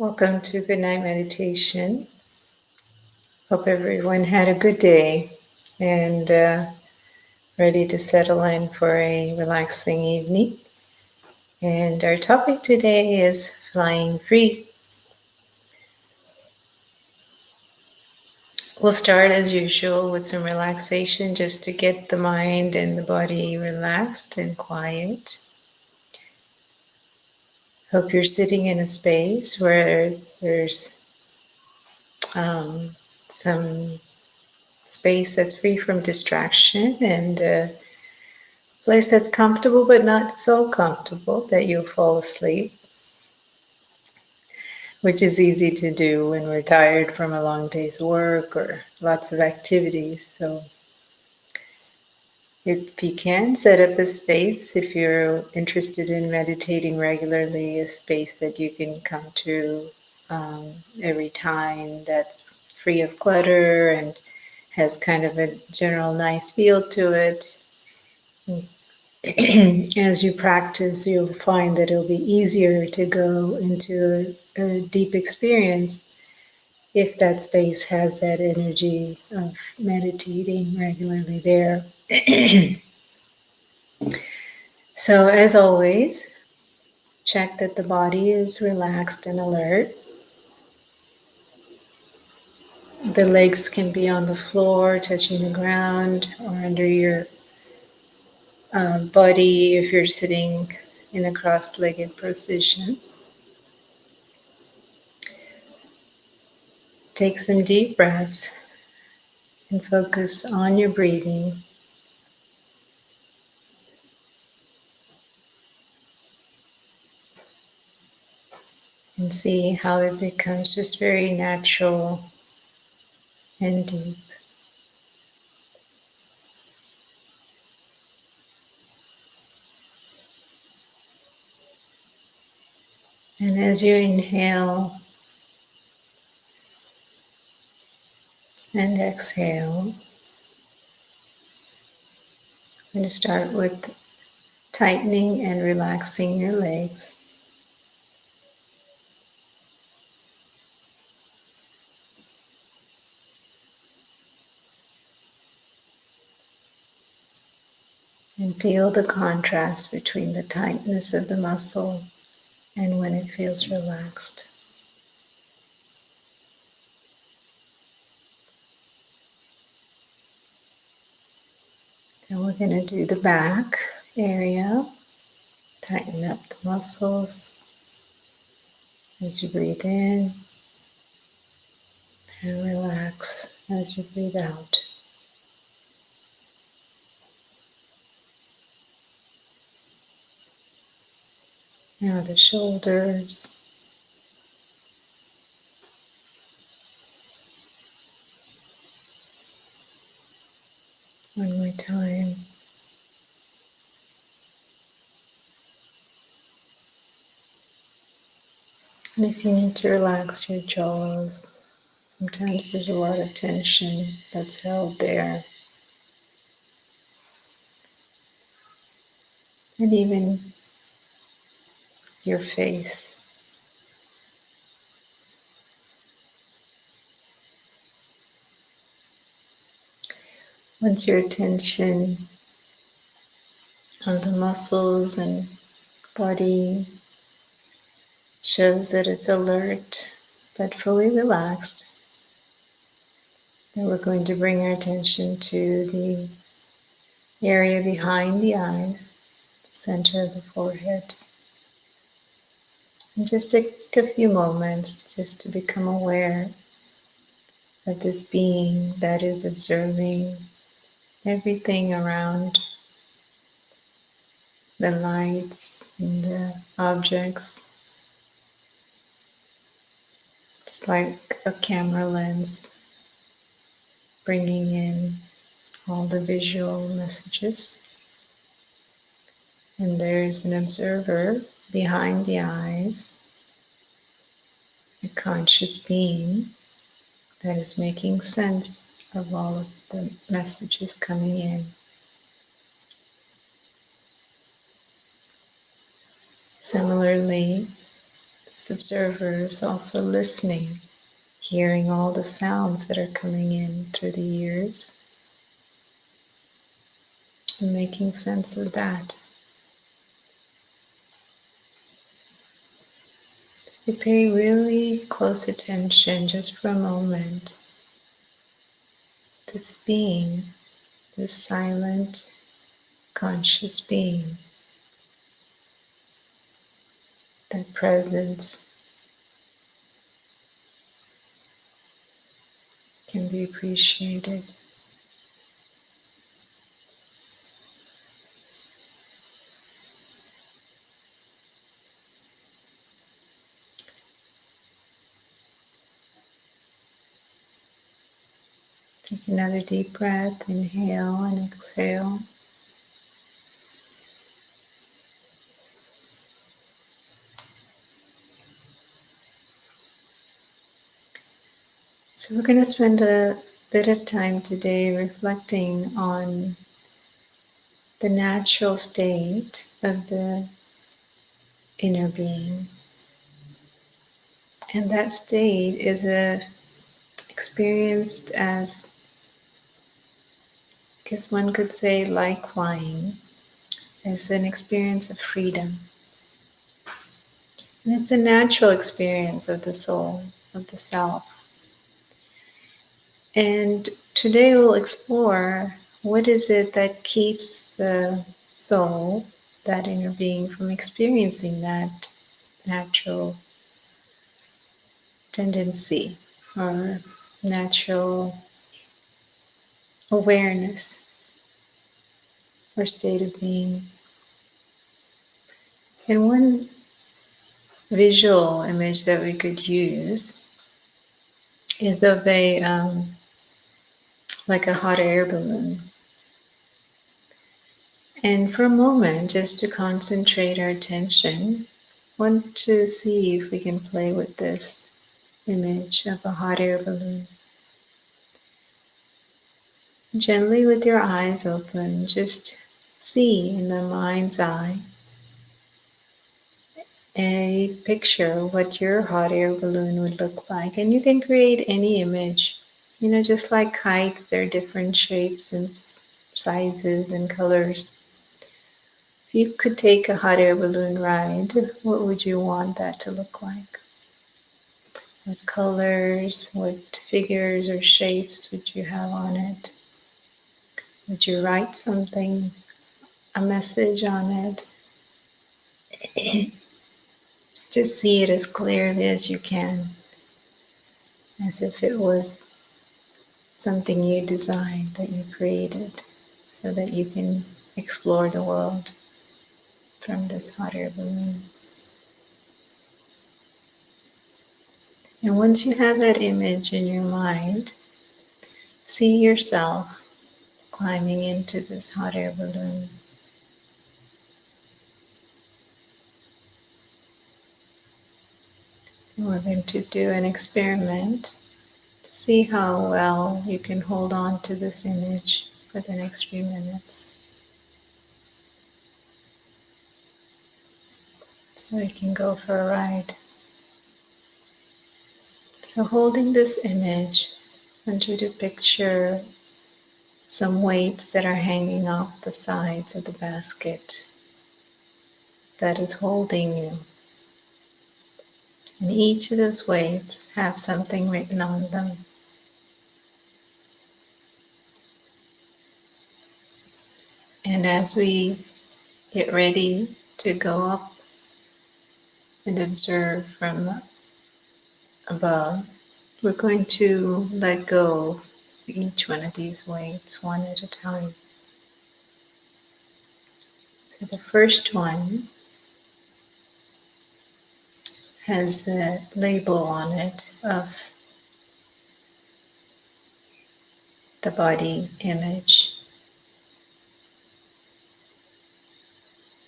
Welcome to Good Night Meditation. Hope everyone had a good day and ready to settle in for a relaxing evening. And our topic today is flying free. We'll start as usual with some relaxation just to get the mind and the body relaxed and quiet. Hope you're sitting in a space where there's some space that's free from distraction and a place that's comfortable but not so comfortable that you'll fall asleep, which is easy to do when we're tired from a long day's work or lots of activities. So if you can, set up a space, if you're interested in meditating regularly, a space that you can come to every time that's free of clutter and has kind of a general nice feel to it. As you practice, you'll find that it'll be easier to go into a deep experience if that space has that energy of meditating regularly there. So, as always, check that the body is relaxed and alert. The legs can be on the floor, touching the ground, or under your body if you're sitting in a cross-legged position. Take some deep breaths and focus on your breathing. And see how it becomes just very natural and deep. And as you inhale and exhale, I'm going to start with tightening and relaxing your legs. And feel the contrast between the tightness of the muscle and when it feels relaxed. And we're going to do the back area. Tighten up the muscles as you breathe in and relax as you breathe out. Now the shoulders. One more time. And if you need to relax your jaws, sometimes there's a lot of tension that's held there. And even your face. Once your attention on the muscles and body shows that it's alert but fully relaxed, then we're going to bring our attention to the area behind the eyes, the center of the forehead. And just take a few moments just to become aware of this being that is observing everything around the lights and the objects. It's like a camera lens bringing in all the visual messages. And there's an observer behind the eyes, a conscious being that is making sense of all of the messages coming in. Similarly, this observers also listening, hearing all the sounds that are coming in through the ears, and making sense of that. We pay really close attention just for a moment. This being, this silent, conscious being, that presence can be appreciated. Take another deep breath, inhale and exhale. So we're going to spend a bit of time today reflecting on the natural state of the inner being. And that state is experienced as, because one could say like flying, as an experience of freedom. And it's a natural experience of the soul, of the self. And today we'll explore what is it that keeps the soul, that inner being, from experiencing that natural tendency or natural awareness or state of being. And one visual image that we could use is of like a hot air balloon. And for a moment, just to concentrate our attention, want to see if we can play with this image of a hot air balloon. Gently with your eyes open, just see in the mind's eye a picture of what your hot air balloon would look like. And you can create any image. Just like kites, there are different shapes and sizes and colors. If you could take a hot air balloon ride, what would you want that to look like? What colors, what figures or shapes would you have on it? Would you write something, a message on it? Just see it as clearly as you can, as if it was something you designed, that you created, so that you can explore the world from this hot air balloon. And once you have that image in your mind, see yourself climbing into this hot air balloon. And we're going to do an experiment to see how well you can hold on to this image for the next few minutes. So we can go for a ride. So holding this image, I want you to picture some weights that are hanging off the sides of the basket that is holding you. And each of those weights have something written on them. And as we get ready to go up and observe from above, we're going to let go of each one of these weights one at a time. So the first one has a label on it of the body image.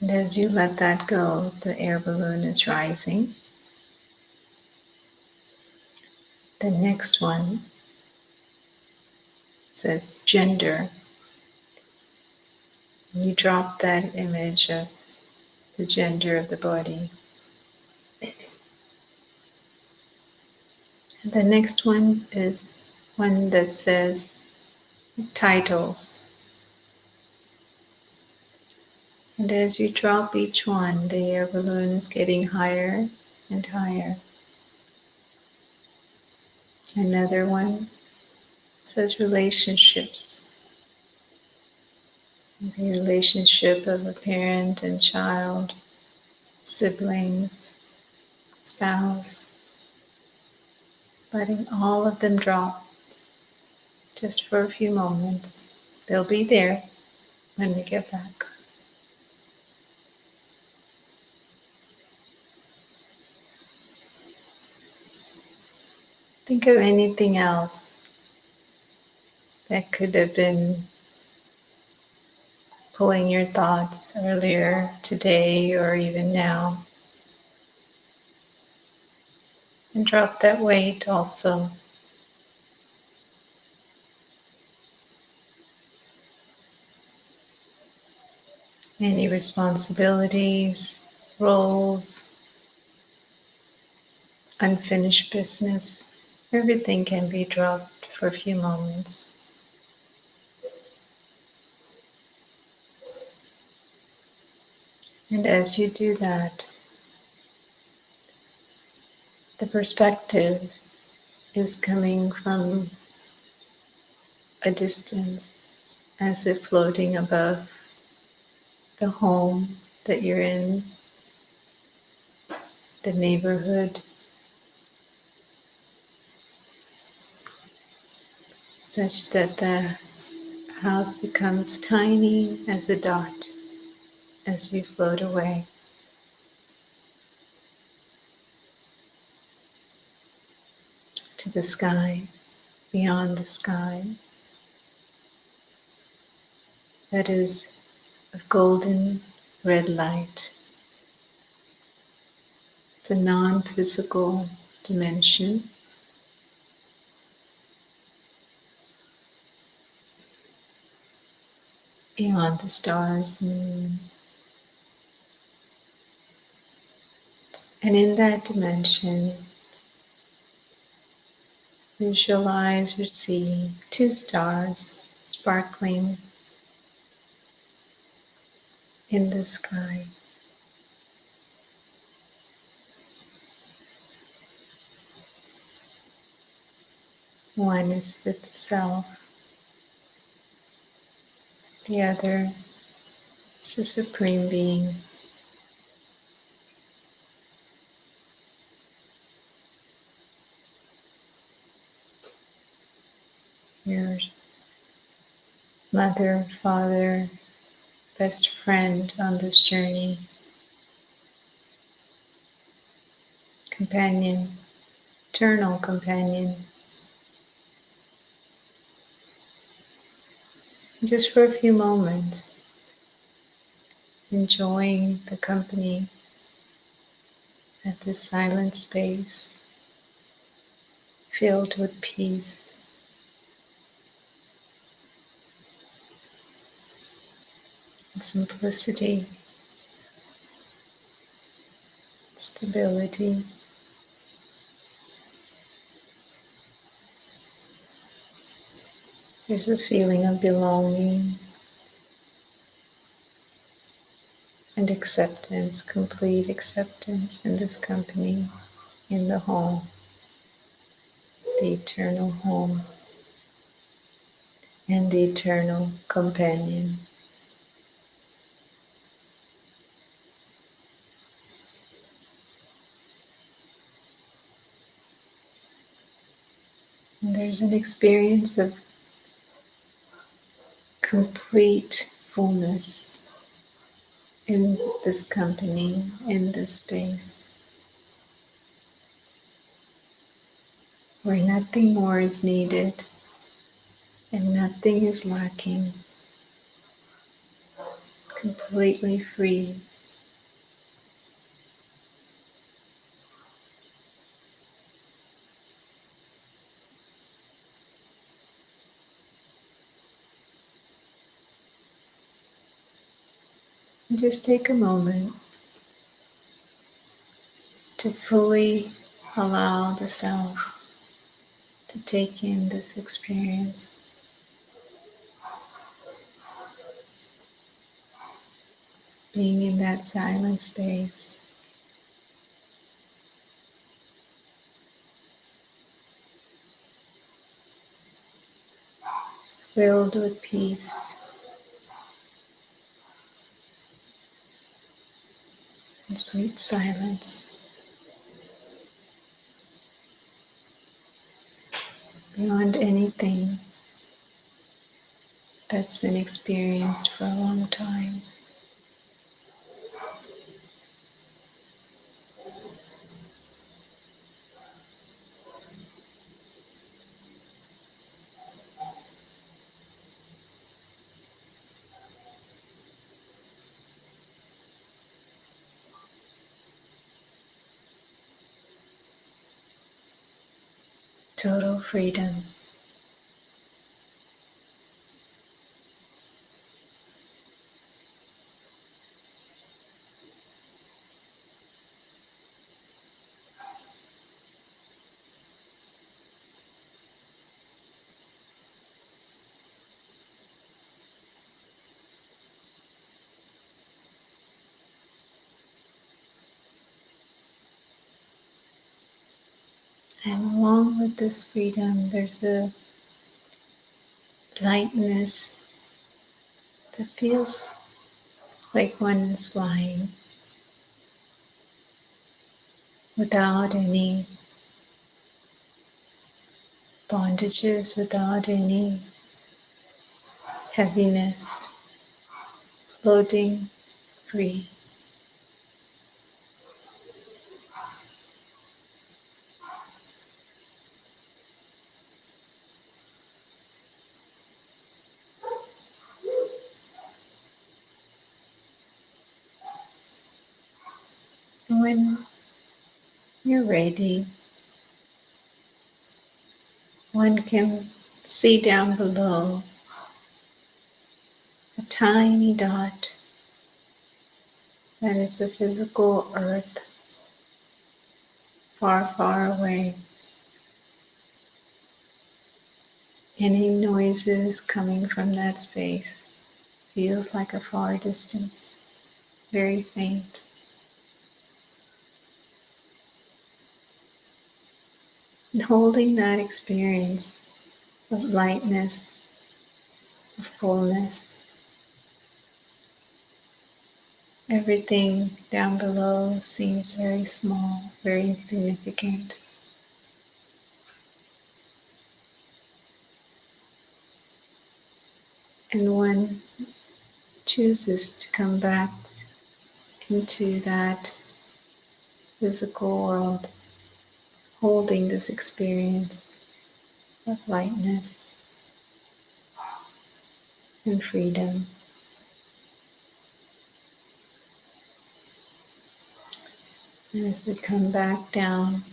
And as you let that go, the air balloon is rising. The next one says gender. You drop that image of the gender of the body. The next one is one that says titles. And as you drop each one, the air balloon is getting higher and higher. Another one says relationships. The relationship of a parent and child, siblings, spouse, letting all of them drop just for a few moments. They'll be there when we get back. Think of anything else that could have been pulling your thoughts earlier today or even now. And drop that weight also. Any responsibilities, roles, unfinished business, everything can be dropped for a few moments. And as you do that, the perspective is coming from a distance, as if floating above the home that you're in, the neighborhood, such that the house becomes tiny as a dot as you float away. To the sky, beyond the sky, that is of golden red light. It's a non-physical dimension. Beyond the stars and the moon. And in that dimension, visualize or see two stars sparkling in the sky. One is the self, the other is the Supreme Being. Your mother, father, best friend on this journey, companion, eternal companion. Just for a few moments, enjoying the company at this silent space, filled with peace. And simplicity, stability. There's a feeling of belonging and acceptance, complete acceptance in this company, in the home, the eternal home, and the eternal companion. And there's an experience of complete fullness in this company, in this space, where nothing more is needed and nothing is lacking, completely free. And just take a moment to fully allow the self to take in this experience. Being in that silent space, filled with peace and sweet silence, beyond anything that's been experienced for a long time. Total freedom. And along with this freedom, there's a lightness that feels like one is flying without any bondages, without any heaviness, floating free. And when you're ready, one can see down below a tiny dot that is the physical earth, far, far away. Any noises coming from that space feels like a far distance, very faint. And holding that experience of lightness, of fullness, everything down below seems very small, very insignificant. And one chooses to come back into that physical world, holding this experience of lightness and freedom. And as we come back down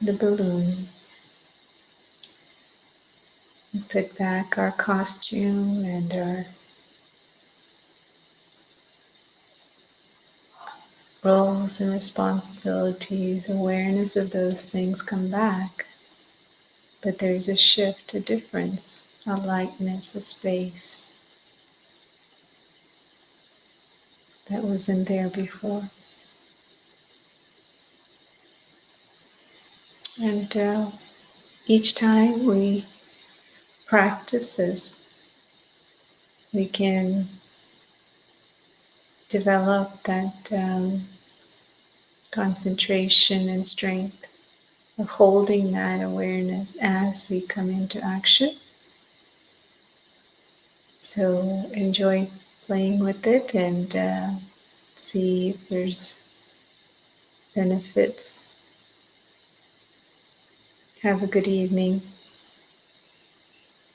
the balloon, we put back our costume and our roles and responsibilities, awareness of those things come back. But there's a shift, a difference, a lightness, a space that wasn't there before. And each time we practice this, we can develop that concentration and strength of holding that awareness as we come into action. So enjoy playing with it and see if there's benefits. Have a good evening.